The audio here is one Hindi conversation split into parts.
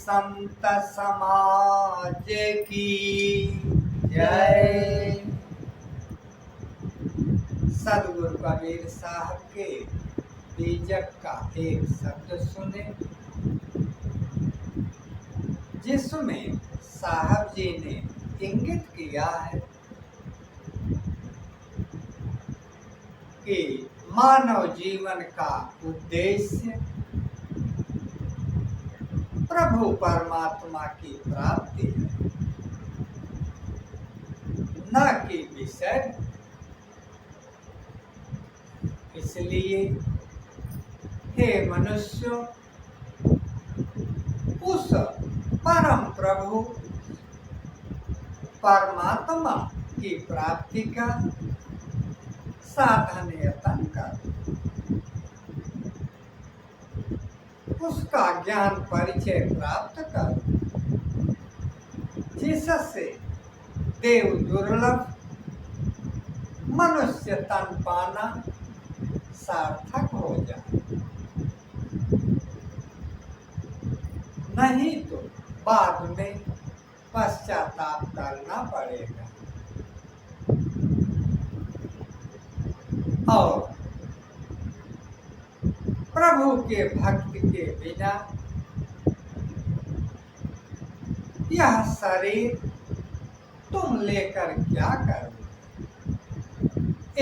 संत समाज की जय। सदगुरु कबीर साहब के बीजक का एक शब्द सुने, जिसमें साहब जी ने इंगित किया है कि मानव जीवन का उद्देश्य प्रभु परमात्मा की प्राप्ति है, न कि विषय। इसलिए हे मनुष्यों, उस परम प्रभु परमात्मा की प्राप्ति का साधन यत्न कर, उसका ज्ञान परिचय प्राप्त कर, जिससे देव दुर्लभ मनुष्य तन पाना सार्थक हो जाए। नहीं तो बाद में पश्चाताप करना पड़ेगा। और प्रभु के भक्त के बिना यह शरीर तुम लेकर क्या करोगे?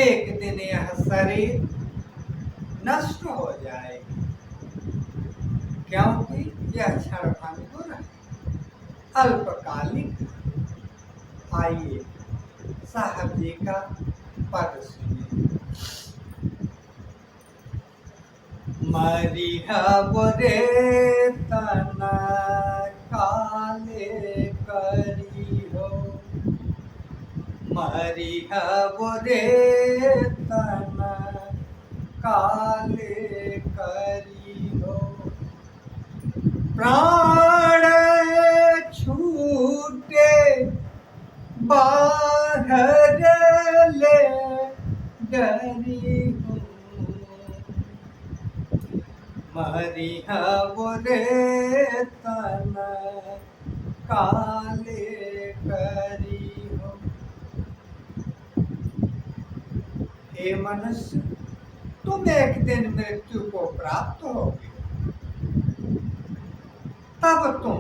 एक दिन यह शरीर नष्ट हो जाएगी, क्योंकि यह क्षणभंगुर है, अल्पकालिक। आइए साहब जी का पद सुनिए। मरिह बोरे तन काले करी हो, मरिह बोरे तन काले करी हो, प्राण छूटे बाहर ले डरी हूँ, मरिह बोरे तन काले करी हो। हे मनुष्य, तुम एक दिन मृत्यु को प्राप्त होगे, तब तुम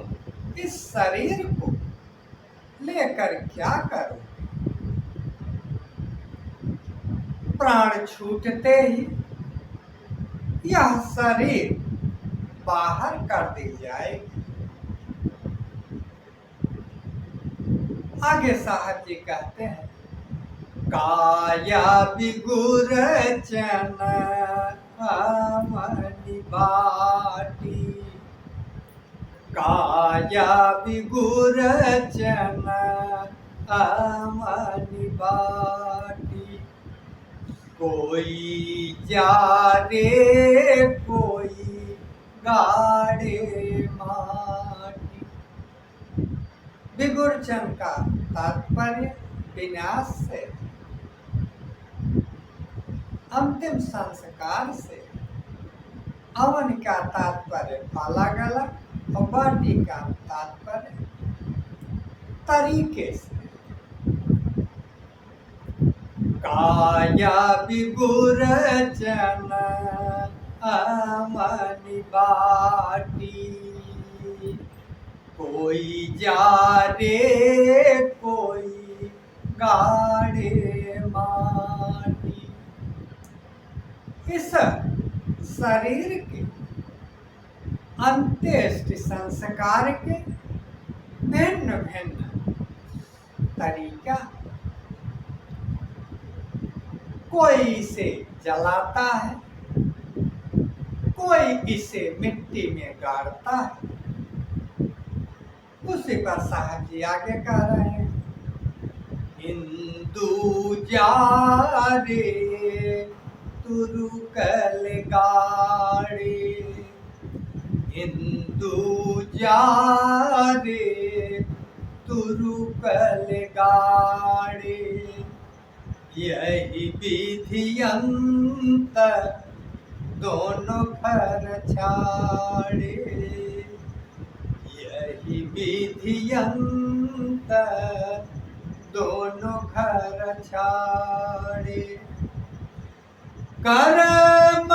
इस शरीर को लेकर क्या करोगे? प्राण छूटते ही यह शरीर बाहर कर दी जाएगी। आगे साहब जी कहते हैं, काया बिगुर चन मनि बाटी, काया बिगुर चन मनि बाटी, कोई जा रे कोई गाड़े माटी। विगुरचन का तात्पर्य विनाश से, अंतिम संस्कार से, अवन का तात्पर्य अलग अलग और बाटी का तात्पर्य तरीके से। काया बिगुर चन मनि बाटी, कोई जा रे कोई गाड़े माटी। इस शरीर के अंत्येष्टि संस्कार के भिन्न भिन्न तरीका। कोई इसे जलाता है, कोई इसे मिट्टी में गाड़ता है। उसी पर साहब जी आगे कह रहे हैं, हिंदू जा रे तुरुकल गाड़े, हिंदू जा रे तुरुकल गाड़े, यही विधियंत दोनों घर छाड़े, विधियंतर दोनों घर छाड़े। कर्म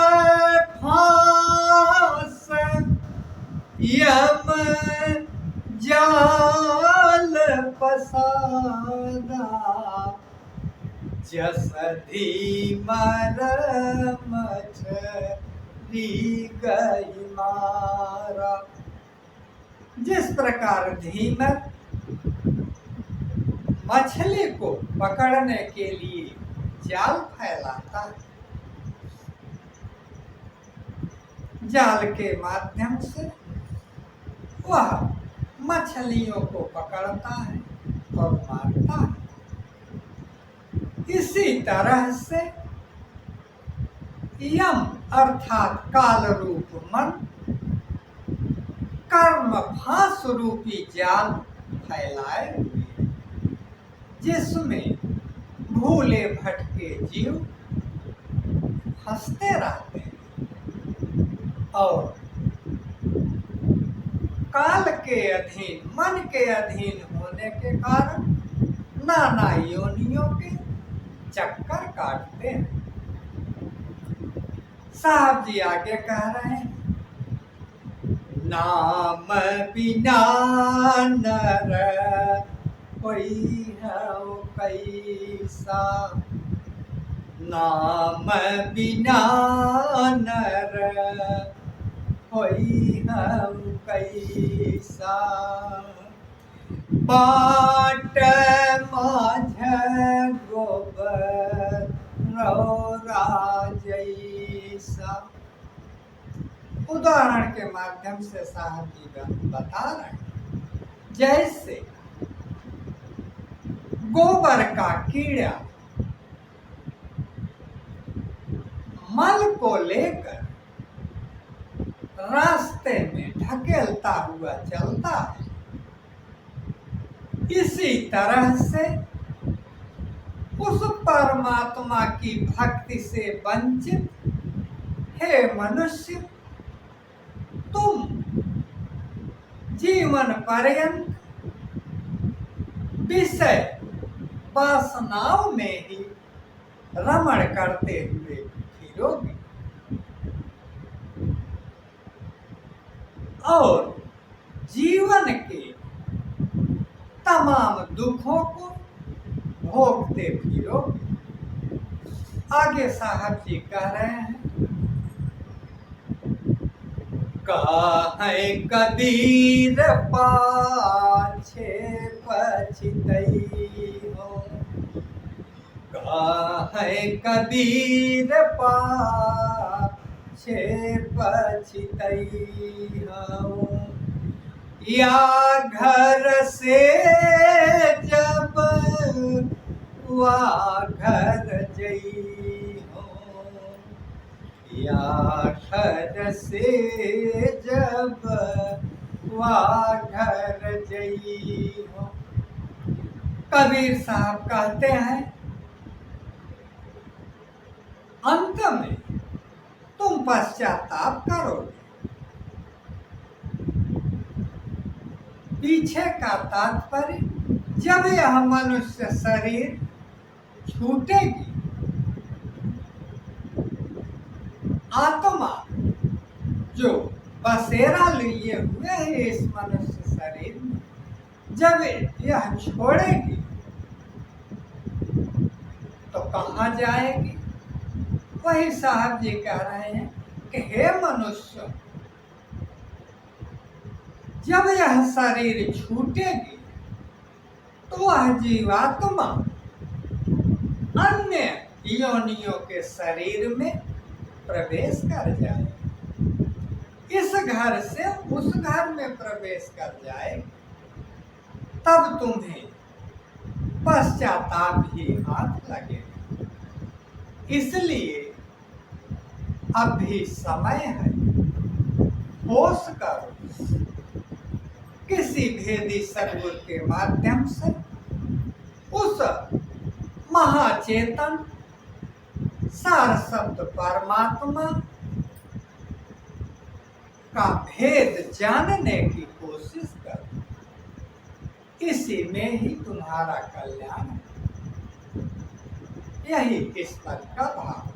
फांस यम जाल पसारा, जसधि मरम छरी गई मारा। जिस प्रकार धीमर मछली को पकड़ने के लिए जाल फैलाता है, जाल के माध्यम से वह मछलियों को पकड़ता है और मारता है। इसी तरह से यम अर्थात काल रूप मन कर्म फांस रूपी जाल फैलाए हुए, जिसमें भूले भटके जीव फंसते रहते हैं और काल के अधीन मन के अधीन होने के कारण नाना योनियों के चक्कर काटते हैं। साहब जी आगे कह रहे हैं, नाम बिना नर कोई है कैसा, नाम बिना नर कोई है कैसा। बाट माझ गोबर रौरा जैसा। उदाहरण के माध्यम से साहब जी बता रहे हैं, जैसे गोबर का कीड़ा मल को लेकर रास्ते में ढकेलता हुआ चलता है, इसी तरह से उस परमात्मा की भक्ति से वंचित हे मनुष्य, तुम जीवन पर्यंत विषय वासनाओं में ही रमण करते हुए फिरोगे और जीवन के तमाम दुखों को भोगते फिरोगे। आगे साहब जी कह रहे हैं, काहे कबीर पाछे पछितई हो, काहे कबीर पाछे पछितई हो। या घर से जब वा घर जई हो, या घर से जब वा घर जई हो। कबीर साहब कहते हैं, अंत में तुम पश्चाताप करोगे। पीछे का तात्पर्य, जब यह मनुष्य शरीर छूटेगी, आत्मा जो बसेरा लिए हुए है इस मनुष्य शरीर में, जब यह छोड़ेगी तो कहाँ जाएगी? वही साहब जी कह रहे हैं कि हे मनुष्य, जब यह शरीर छूटेगी तो वह जीवात्मा अन्य योनियों के शरीर में प्रवेश कर जाए, इस घर से उस घर में प्रवेश कर जाए, तब तुम्हें पश्चाताप ही हाथ लगेगा। इसलिए अब भी समय है, होश करो, किसी भेदी सद्गुरु के माध्यम से उस महाचेतन सार शब्द परमात्मा का भेद जानने की कोशिश करो। इसी में ही तुम्हारा कल्याण है। यही इस पद का भाव।